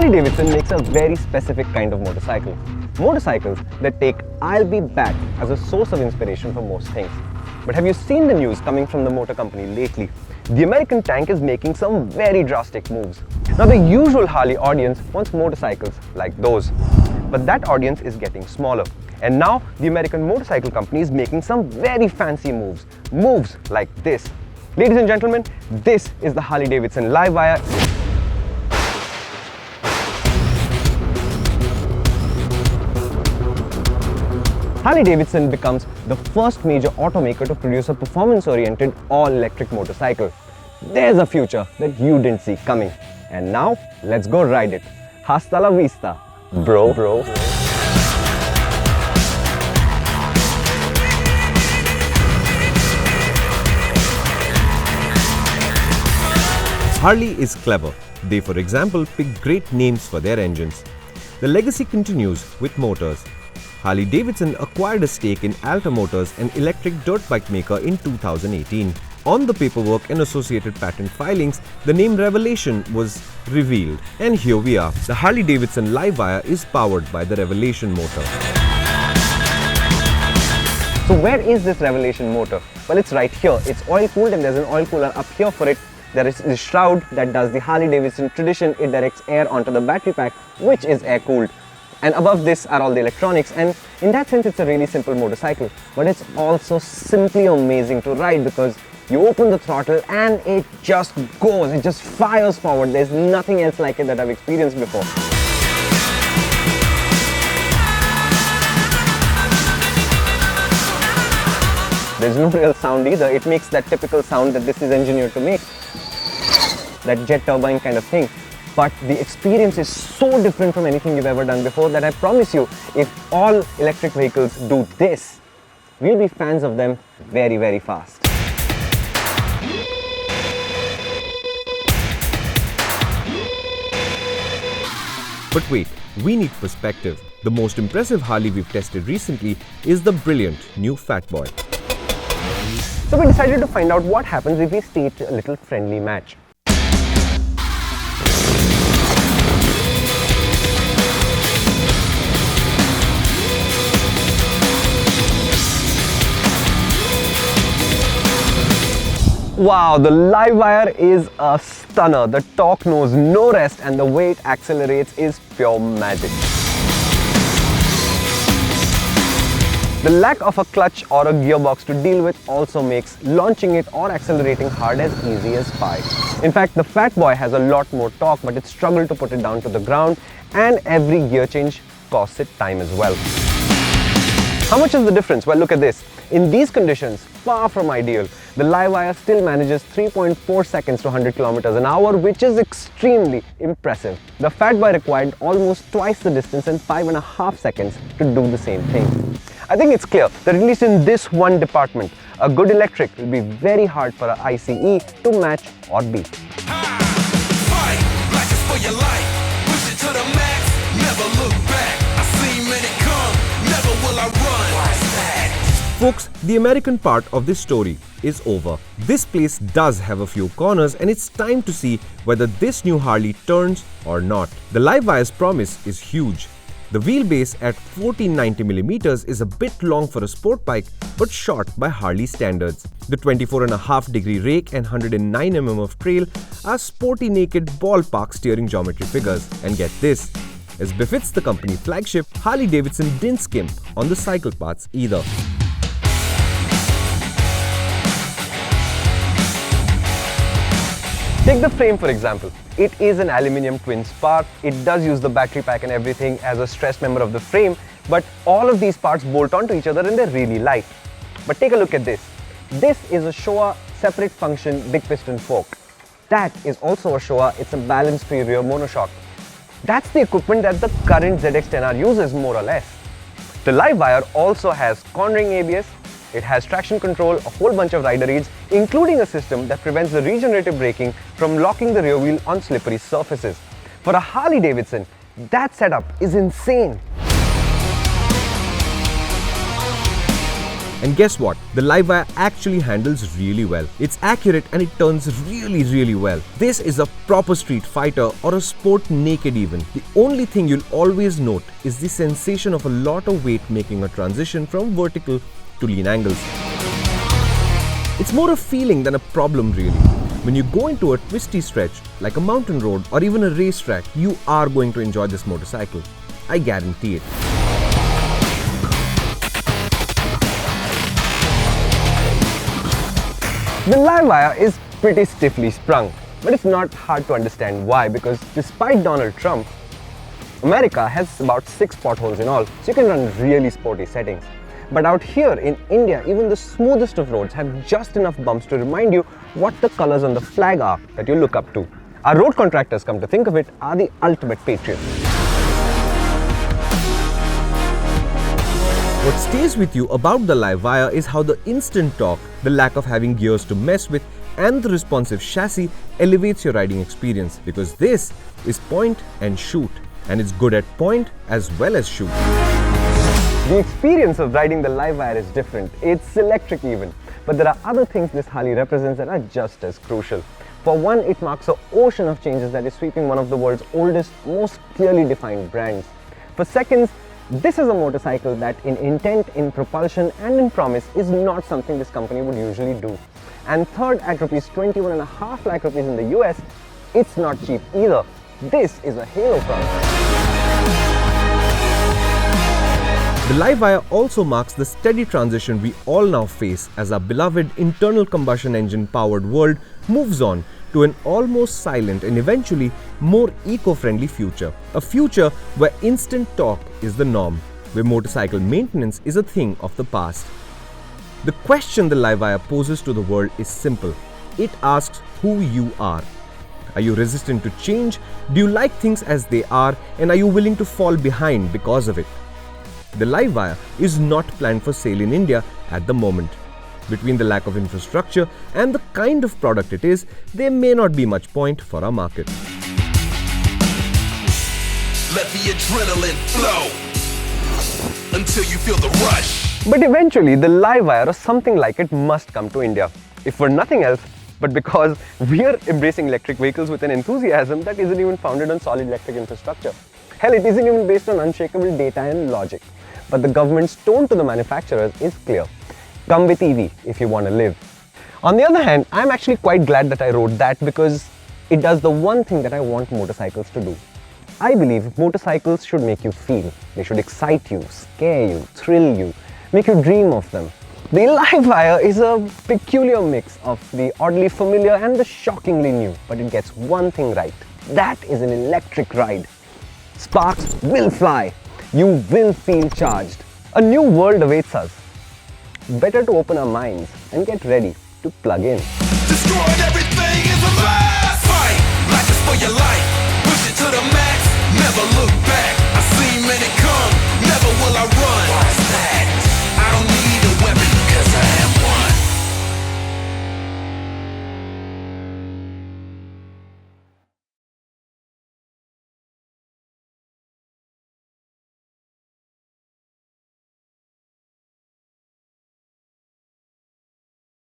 Harley-Davidson makes a very specific kind of motorcycle. Motorcycles that take "I'll be back" as a source of inspiration for most things. But have you seen the news coming from the motor company lately? The American tank is making some very drastic moves. Now, the usual Harley audience wants motorcycles like those, but that audience is getting smaller. And now the American motorcycle company is making some very fancy moves. Moves like this. Ladies and gentlemen, this is the Harley-Davidson LiveWire. Harley-Davidson becomes the first major automaker to produce a performance-oriented all-electric motorcycle. There's a future that you didn't see coming. And now, let's go ride it. Hasta la vista, bro. Harley is clever. They, for example, pick great names for their engines. The legacy continues with motors. Harley-Davidson acquired a stake in Alta Motors, an electric dirt bike maker, in 2018. On the paperwork and associated patent filings, the name Revelation was revealed. And here we are. The Harley-Davidson LiveWire is powered by the Revelation motor. So where is this Revelation motor? Well, it's right here. It's oil-cooled and there's an oil cooler up here for it. There is the shroud that does the Harley-Davidson tradition. It directs air onto the battery pack, which is air-cooled. And above this are all the electronics, and in that sense it's a really simple motorcycle. But it's also simply amazing to ride because you open the throttle and it just goes, it just fires forward. There's nothing else like it that I've experienced before. There's no real sound either. It makes that typical sound that this is engineered to make. That jet turbine kind of thing. But the experience is so different from anything you've ever done before that I promise you, if all electric vehicles do this, we'll be fans of them very, very fast. But wait, we need perspective. The most impressive Harley we've tested recently is the brilliant new Fat Boy. So we decided to find out what happens if we stage a little friendly match. Wow, the LiveWire is a stunner. The torque knows no rest and the way it accelerates is pure magic. The lack of a clutch or a gearbox to deal with also makes launching it or accelerating hard as easy as pie. In fact, the Fat Boy has a lot more torque, but it struggled to put it down to the ground, and every gear change costs it time as well. How much is the difference? Well, look at this. In these conditions, far from ideal, the LiveWire still manages 3.4 seconds to 100 kilometers an hour, which is extremely impressive. The Fat Boy required almost twice the distance in 5.5 seconds to do the same thing. I think it's clear that at least in this one department, a good electric will be very hard for an ICE to match or beat. Fight like it's for your life. Push it to the max, never look back. I seen many come, never will I run. Why's that? Folks, the American part of this story is over. This place does have a few corners, and it's time to see whether this new Harley turns or not. The LiveWire's promise is huge. The wheelbase at 1490mm is a bit long for a sport bike, but short by Harley standards. The 24.5-degree rake and 109mm of trail are sporty naked ballpark steering geometry figures. And get this, as befits the company flagship, Harley-Davidson didn't skimp on the cycle parts either. Take the frame for example. It is an aluminium twin spar. It does use the battery pack and everything as a stressed member of the frame, but all of these parts bolt onto each other and they're really light. But take a look at this. This is a Showa separate function big piston fork. That is also a Showa. It's a balance-free rear monoshock. That's the equipment that the current ZX-10R uses, more or less. The LiveWire also has cornering ABS. It has traction control, a whole bunch of rider aids, including a system that prevents the regenerative braking from locking the rear wheel on slippery surfaces. For a Harley-Davidson, that setup is insane. And guess what? The LiveWire actually handles really well. It's accurate and it turns really well. This is a proper street fighter or a sport naked even. The only thing you'll always note is the sensation of a lot of weight making a transition from vertical to lean angles. It's more a feeling than a problem really. When you go into a twisty stretch like a mountain road or even a racetrack, you are going to enjoy this motorcycle. I guarantee it. The LiveWire is pretty stiffly sprung, but it's not hard to understand why, because despite Donald Trump, America has about 6 potholes in all, so you can run really sporty settings. But out here in India, even the smoothest of roads have just enough bumps to remind you what the colors on the flag are that you look up to. Our road contractors, come to think of it, are the ultimate patriots. What stays with you about the LiveWire is how the instant torque, the lack of having gears to mess with, and the responsive chassis elevates your riding experience, because this is point and shoot, and it's good at point as well as shoot. The experience of riding the LiveWire is different. It's electric even. But there are other things this Harley represents that are just as crucial. For one, it marks an ocean of changes that is sweeping one of the world's oldest, most clearly defined brands. For seconds, this is a motorcycle that in intent, in propulsion and in promise is not something this company would usually do. And third, at rupees 21.5 lakh rupees in the US, it's not cheap either. This is a halo product. The LiveWire also marks the steady transition we all now face as our beloved internal combustion engine powered world moves on to an almost silent and eventually more eco-friendly future. A future where instant torque is the norm, where motorcycle maintenance is a thing of the past. The question the LiveWire poses to the world is simple. It asks who you are. Are you resistant to change? Do you like things as they are? And are you willing to fall behind because of it? The LiveWire is not planned for sale in India at the moment. Between the lack of infrastructure and the kind of product it is, there may not be much point for our market. Let the adrenaline flow until you feel the rush. But eventually, the LiveWire or something like it must come to India. If for nothing else, but because we are embracing electric vehicles with an enthusiasm that isn't even founded on solid electric infrastructure. Hell, it isn't even based on unshakable data and logic. But the government's tone to the manufacturers is clear. Come with EV if you want to live. On the other hand, I'm actually quite glad that I wrote that, because it does the one thing that I want motorcycles to do. I believe motorcycles should make you feel. They should excite you, scare you, thrill you, make you dream of them. The LiveWire is a peculiar mix of the oddly familiar and the shockingly new, but it gets one thing right. That is an electric ride. Sparks will fly. You will feel charged. A new world awaits us. Better to open our minds and get ready to plug in. Destroyed everything.